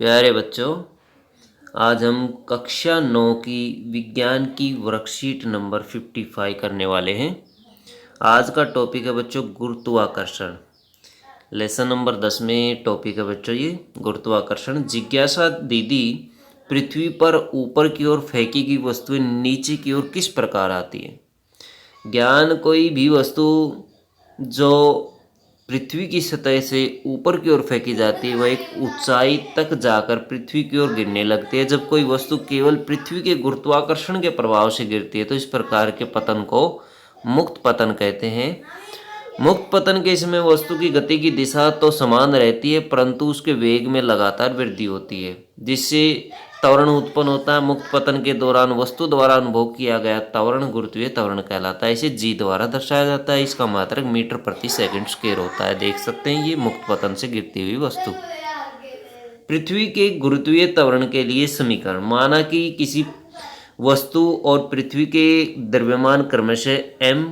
प्यारे बच्चों, आज हम कक्षा 9 की विज्ञान की वर्कशीट नंबर 55 करने वाले हैं। आज का टॉपिक है बच्चों गुरुत्वाकर्षण। लेसन नंबर 10 में टॉपिक है बच्चों ये गुरुत्वाकर्षण। जिज्ञासा दीदी, पृथ्वी पर ऊपर की ओर फेंकी गई वस्तुएं नीचे की ओर किस प्रकार आती है? ज्ञान कोई भी वस्तु जो पृथ्वी की सतह से ऊपर की ओर फेंकी जाती है वह एक ऊंचाई तक जाकर पृथ्वी की ओर गिरने लगती है। जब कोई वस्तु केवल पृथ्वी के गुरुत्वाकर्षण के प्रभाव से गिरती है तो इस प्रकार के पतन को मुक्त पतन कहते हैं। मुक्त पतन के समय वस्तु की गति की दिशा तो समान रहती है परंतु उसके वेग में लगातार वृद्धि होती है जिससे त्वरण उत्पन्न होता है। मुक्त पतन के दौरान वस्तु द्वारा अनुभव किया गया त्वरण गुरुत्वीय त्वरण कहलाता है। इसे जी द्वारा दर्शाया जाता है। इसका मात्रक मीटर प्रति सेकंड स्क्वायर होता है। देख सकते हैं ये मुक्त पतन से गिरती हुई वस्तु। पृथ्वी के गुरुत्वीय त्वरण के लिए समीकरण। माना कि किसी वस्तु और पृथ्वी के द्रव्यमान क्रमशः m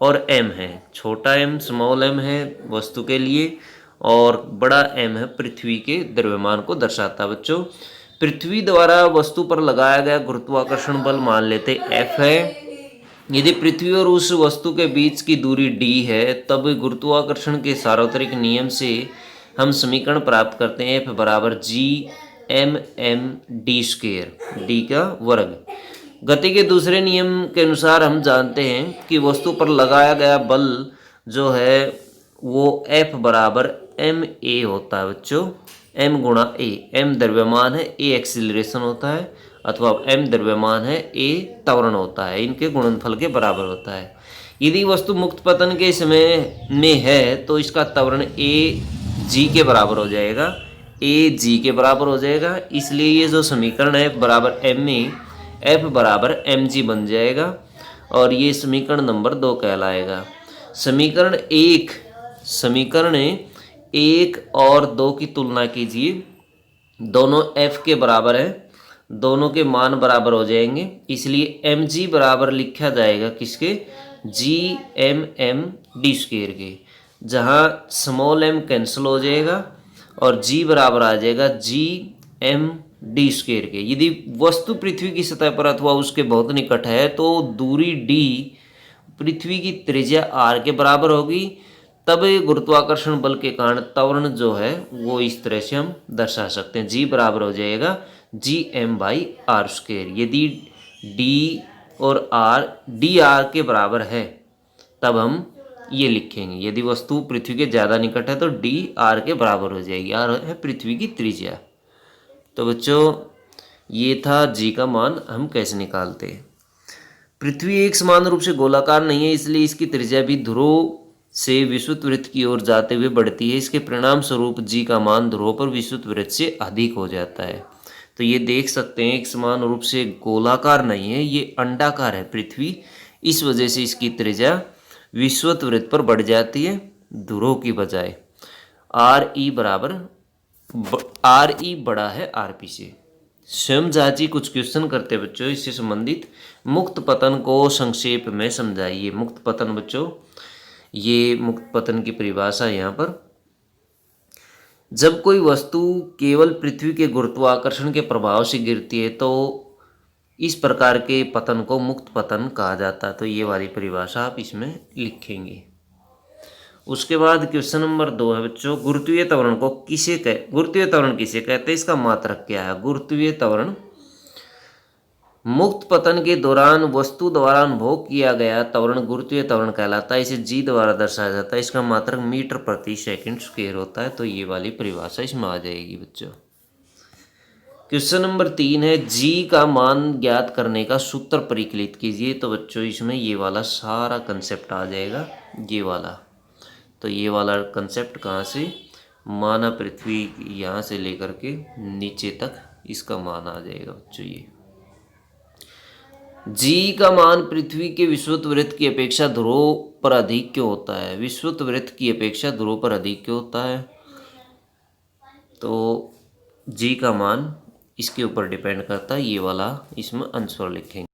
और m है। छोटा m स्मॉल m है वस्तु के लिए और बड़ा m है पृथ्वी के द्रव्यमान को दर्शाता है। बच्चों, पृथ्वी द्वारा वस्तु पर लगाया गया गुरुत्वाकर्षण बल मान लेते F है। यदि पृथ्वी और उस वस्तु के बीच की दूरी d है तब गुरुत्वाकर्षण के सार्वत्रिक नियम से हम समीकरण प्राप्त करते हैं F बराबर G M M D square, D का वर्ग। गति के दूसरे नियम के अनुसार हम जानते हैं कि वस्तु पर लगाया गया बल जो है वो F बराबर एम ए होता है। बच्चों, m गुणा ए, m द्रव्यमान है, a एक्सीलरेशन होता है अथवा m द्रव्यमान है, a त्वरण होता है। इनके गुणनफल के बराबर होता है। यदि वस्तु मुक्त पतन के समय में है तो इसका त्वरण a g के बराबर हो जाएगा, a g के बराबर हो जाएगा। इसलिए ये जो समीकरण है F बराबर एम ए, F बराबर एम जी बन जाएगा और ये समीकरण नंबर 2 कहलाएगा। समीकरण एक और 2 की तुलना कीजिए। दोनों F के बराबर है, दोनों के मान बराबर हो जाएंगे। इसलिए एम जी बराबर लिखा जाएगा किसके? G M M D square के, जहाँ स्मॉल m कैंसिल हो जाएगा और g बराबर आ जाएगा जी एम डी स्क्वेयर के। यदि वस्तु पृथ्वी की सतह पर अथवा उसके बहुत निकट है तो दूरी d पृथ्वी की त्रिज्या r के बराबर होगी। तब गुरुत्वाकर्षण बल के कारण त्वरण जो है वो इस तरह से हम दर्शा सकते हैं। g बराबर हो जाएगा G M by R square. यदि d और r डी आर के बराबर है तब हम ये लिखेंगे। यदि वस्तु पृथ्वी के ज़्यादा निकट है तो डी आर के बराबर हो जाएगी। आर है पृथ्वी की त्रिज्या। तो बच्चों, ये था जी का मान हम कैसे निकालते हैं। पृथ्वी एक समान रूप से गोलाकार नहीं है, इसलिए इसकी त्रिज्या भी ध्रुव से विषुवत वृत्त की ओर जाते हुए बढ़ती है। इसके परिणाम स्वरूप जी का मान ध्रुव पर विषुवत वृत्त से अधिक हो जाता है। तो ये देख सकते हैं एक समान रूप से गोलाकार नहीं है, ये अंडाकार है पृथ्वी। इस वजह से इसकी त्रिज्या विषुवत वृत्त पर बढ़ जाती है ध्रुव की बजाय। आर ई बड़ा है आर पी से। स्वयं जांची कुछ क्वेश्चन करते हैं बच्चों इससे संबंधित। मुक्त पतन को संक्षेप में समझाइए। मुक्त पतन बच्चों, ये मुक्त पतन की परिभाषा यहाँ पर, जब कोई वस्तु केवल पृथ्वी के गुरुत्वाकर्षण के प्रभाव से गिरती है तो इस प्रकार के पतन को मुक्त पतन कहा जाता है। तो ये वाली परिभाषा आप इसमें लिखेंगे। उसके बाद क्वेश्चन नंबर 2 है बच्चों, गुरुत्वीय त्वरण किसे कहते हैं, इसका मात्रक क्या है? गुरुत्वीय त्वरण मुक्त पतन के दौरान वस्तु द्वारा अनुभव किया गया त्वरण गुरुत्वीय त्वरण कहलाता है। इसे जी द्वारा दर्शाया जाता है। इसका मात्रक मीटर प्रति सेकंड स्क्वायर होता है। तो ये वाली परिभाषा इसमें आ जाएगी बच्चों। क्वेश्चन नंबर 3 है, जी का मान ज्ञात करने का सूत्र परिकलित कीजिए। तो बच्चों इसमें ये वाला सारा कंसेप्ट आ जाएगा, ये वाला। तो ये वाला कंसेप्ट कहाँ से? माना पृथ्वी यहाँ से लेकर के नीचे तक इसका मान आ जाएगा बच्चों। ये जी का मान पृथ्वी के विषुवत वृत्त की अपेक्षा ध्रुव पर अधिक क्यों होता है? विषुवत वृत्त की अपेक्षा ध्रुव पर अधिक क्यों होता है? तो जी का मान इसके ऊपर डिपेंड करता है। ये वाला इसमें आंसर लिखेंगे।